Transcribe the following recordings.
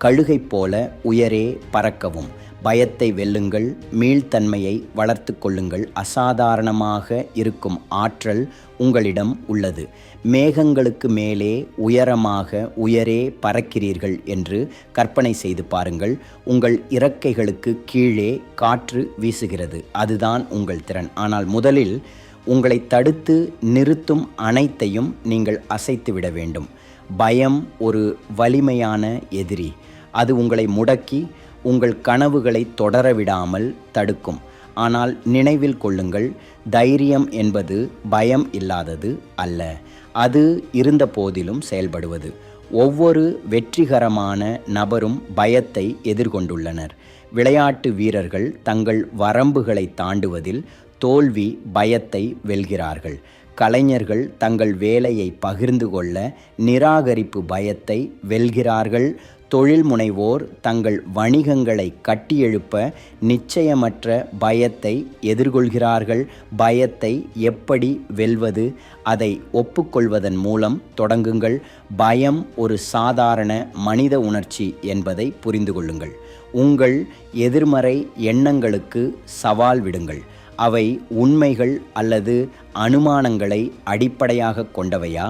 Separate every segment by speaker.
Speaker 1: கழுகை போல உயரே பறக்கவும். பயத்தை வெல்லுங்கள், மீள்தன்மையை வளர்த்து கொள்ளுங்கள். அசாதாரணமாக இருக்கும் ஆற்றல் உங்களிடம் உள்ளது. மேகங்களுக்கு மேலே உயரமாக உயரே பறக்கிறீர்கள் என்று கற்பனை செய்து பாருங்கள். உங்கள் இறக்கைகளுக்கு கீழே காற்று வீசுகிறது. அதுதான் உங்கள் திறன். ஆனால் முதலில் உங்களை தடுத்து நிறுத்தும் அனைத்தையும் நீங்கள் அசைத்துவிட வேண்டும். பயம் ஒரு வலிமையான எதிரி. அது உங்களை முடக்கி உங்கள் கனவுகளை தொடரவிடாமல் தடுக்கும். ஆனால் நினைவில் கொள்ளுங்கள், தைரியம் என்பது பயம் இல்லாதது அல்ல, அது இருந்த போதிலும் செயல்படுவது. ஒவ்வொரு வெற்றிகரமான நபரும் பயத்தை எதிர்கொண்டுள்ளனர். விளையாட்டு வீரர்கள் தங்கள் வரம்புகளை தாண்டுவதில் தோல்வி பயத்தை வெல்கிறார்கள். கலைஞர்கள் தங்கள் வேலையை பகிர்ந்து கொள்ள நிராகரிப்பு பயத்தை வெல்கிறார்கள். தொழில் முனைவோர் தங்கள் வணிகங்களை கட்டியெழுப்ப நிச்சயமற்ற பயத்தை எதிர்கொள்கிறார்கள். பயத்தை எப்படி வெல்வது? அதை ஒப்புக்கொள்வதன் மூலம் தொடங்குங்கள். பயம் ஒரு சாதாரண மனித உணர்ச்சி என்பதை புரிந்து கொள்ளுங்கள். உங்கள் எதிர்மறை எண்ணங்களுக்கு சவால் விடுங்கள். அவை உண்மைகள் அல்லது அனுமானங்களை அடிப்படையாக கொண்டவையா?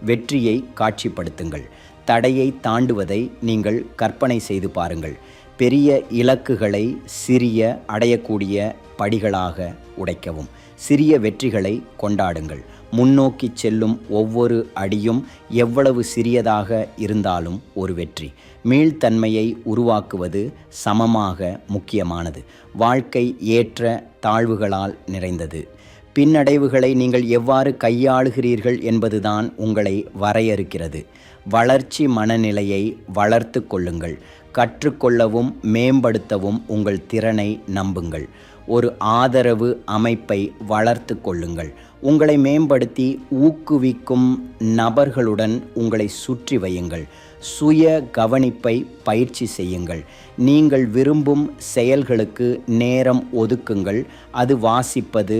Speaker 1: வெற்றியை காட்சிப்படுத்துங்கள். தடையை தாண்டுவதை நீங்கள் கற்பனை செய்து பாருங்கள். பெரிய இலக்குகளை சிறிய அடையக்கூடிய படிகளாக உடைக்கவும். சிறிய வெற்றிகளை கொண்டாடுங்கள். முன்னோக்கி செல்லும் ஒவ்வொரு அடியும் எவ்வளவு சிறியதாக இருந்தாலும் ஒரு வெற்றி. மீள்தன்மையை உருவாக்குவது சமமாக முக்கியமானது. வாழ்க்கை ஏற்ற தாழ்வுகளால் நிறைந்தது. பின்னடைவுகளை நீங்கள் எவ்வாறு கையாளுகிறீர்கள் என்பதுதான் உங்களை வரையறுக்கிறது. வளர்ச்சி மனநிலையை வளர்த்து கொள்ளுங்கள். கற்றுக்கொள்ளவும் மேம்படுத்தவும் உங்கள் திறனை நம்புங்கள். ஒரு ஆதரவு அமைப்பை வளர்த்து கொள்ளுங்கள். உங்களை மேம்படுத்தி ஊக்குவிக்கும் நபர்களுடன் உங்களை சுற்றி வையுங்கள். சுய கவனிப்பை பயிற்சி செய்யுங்கள். நீங்கள் விரும்பும் செயல்களுக்கு நேரம் ஒதுக்குங்கள். அது வாசிப்பது,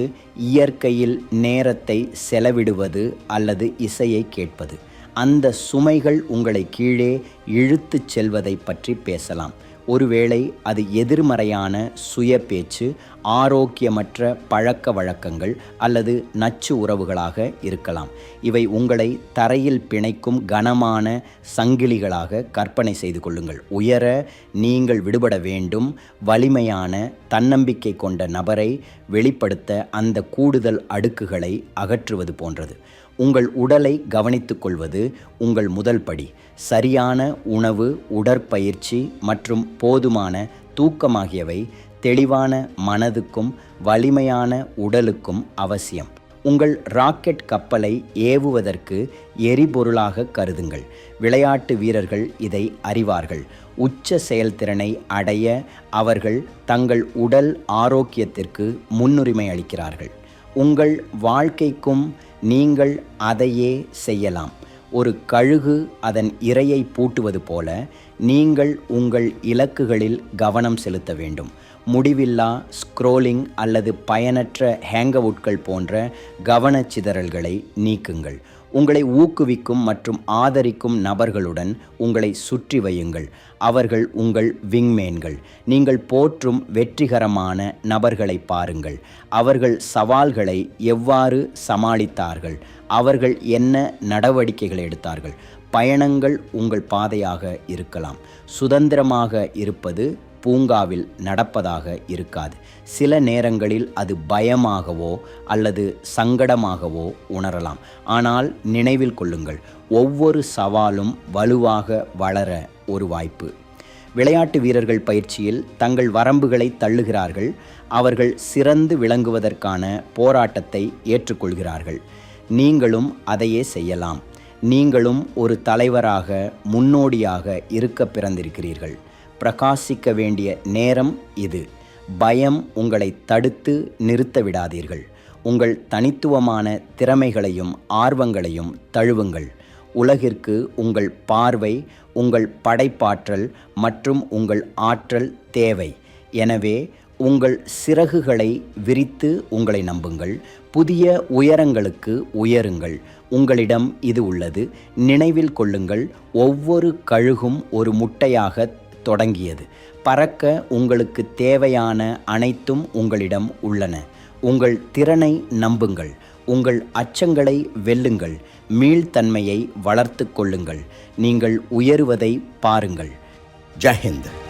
Speaker 1: இயற்கையில் நேரத்தை செலவிடுவது அல்லது இசையை கேட்பது. அந்த சுமைகள் உங்களை கீழே இழுத்துச் செல்வதை பற்றி பேசலாம். ஒருவேளை அது எதிர்மறையான சுய பேச்சு, ஆரோக்கியமற்ற பழக்க வழக்கங்கள் அல்லது நச்சு உறவுகளாக இருக்கலாம். இவை உங்களை தரையில் பிணைக்கும் கனமான சங்கிலிகளாக கற்பனை செய்து கொள்ளுங்கள். உயர நீங்கள் விடுபட வேண்டும். வலிமையான தன்னம்பிக்கை கொண்ட நபரை வெளிப்படுத்த அந்த கூடுதல் அடுக்குகளை அகற்றுவது போன்றது. உங்கள் உடலை கவனித்துக் கொள்வது உங்கள் முதல் படி. சரியான உணவு, உடற்பயிற்சி மற்றும் போதுமான தூக்கமாகியவை தெளிவான மனதுக்கும் வலிமையான உடலுக்கும் அவசியம். உங்கள் ராக்கெட் கப்பலை ஏவுவதற்கு எரிபொருளாக கருதுங்கள். விளையாட்டு வீரர்கள் இதை அறிவார்கள். உச்ச செயல்திறனை அடைய அவர்கள் தங்கள் உடல் ஆரோக்கியத்திற்கு முன்னுரிமை அளிக்கிறார்கள். உங்கள் வாழ்க்கைக்கும் நீங்கள் அதையே செய்யலாம். ஒரு கழுகு அதன் இரையை பூட்டுவது போல நீங்கள் உங்கள் இலக்குகளில் கவனம் செலுத்த வேண்டும். முடிவில்லா ஸ்க்ரோலிங் அல்லது பயனற்ற ஹேங்கவுட்கள் போன்ற கவனச்சிதறல்களை நீக்குங்கள். உங்களை ஊக்குவிக்கும் மற்றும் ஆதரிக்கும் நபர்களுடன் உங்களை சுற்றி வையுங்கள். அவர்கள் உங்கள் விங்மேன்கள். நீங்கள் போற்றும் வெற்றிகரமான நபர்களை பாருங்கள். அவர்கள் சவால்களை எவ்வாறு சமாளித்தார்கள்? அவர்கள் என்ன நடவடிக்கைகளை எடுத்தார்கள்? பயணங்கள் உங்கள் பாதையாக இருக்கலாம். சுதந்திரமாக இருப்பது பூங்காவில் நடப்பதாக இருக்காது. சில நேரங்களில் அது பயமாகவோ அல்லது சங்கடமாகவோ உணரலாம். ஆனால் நினைவில் கொள்ளுங்கள், ஒவ்வொரு சவாலும் வலுவாக வளர ஒரு வாய்ப்பு. விளையாட்டு வீரர்கள் பயிற்சியில் தங்கள் வரம்புகளை தள்ளுகிறார்கள். அவர்கள் சிறந்து விளங்குவதற்கான போராட்டத்தை ஏற்றுக்கொள்கிறார்கள். நீங்களும் அதையே செய்யலாம். நீங்களும் ஒரு தலைவராக, முன்னோடியாக இருக்க பிறந்திருக்கிறீர்கள். பிரகாசிக்க வேண்டிய நேரம் இது. பயம் உங்களை தடுத்து நிறுத்த விடாதீர்கள். உங்கள் தனித்துவமான திறமைகளையும் ஆர்வங்களையும் தழுவுங்கள். உலகிற்கு உங்கள் பார்வை, உங்கள் படைப்பாற்றல் மற்றும் உங்கள் ஆற்றல் தேவை. எனவே உங்கள் சிறகுகளை விரித்து உங்களை நம்புங்கள். புதிய உயரங்களுக்கு உயருங்கள். உங்களிடம் இது உள்ளது. நினைவில் கொள்ளுங்கள், ஒவ்வொரு கழுகும் ஒரு முட்டையாக தொடங்கியது. பறக்க உங்களுக்கு தேவையான அனைத்தும் உங்களிடம் உள்ளன. உங்கள் திறனை நம்புங்கள். உங்கள் அச்சங்களை வெல்லுங்கள். மீள்தன்மையை வளர்த்து கொள்ளுங்கள். நீங்கள் உயருவதை பாருங்கள். ஜெய் ஹிந்த்.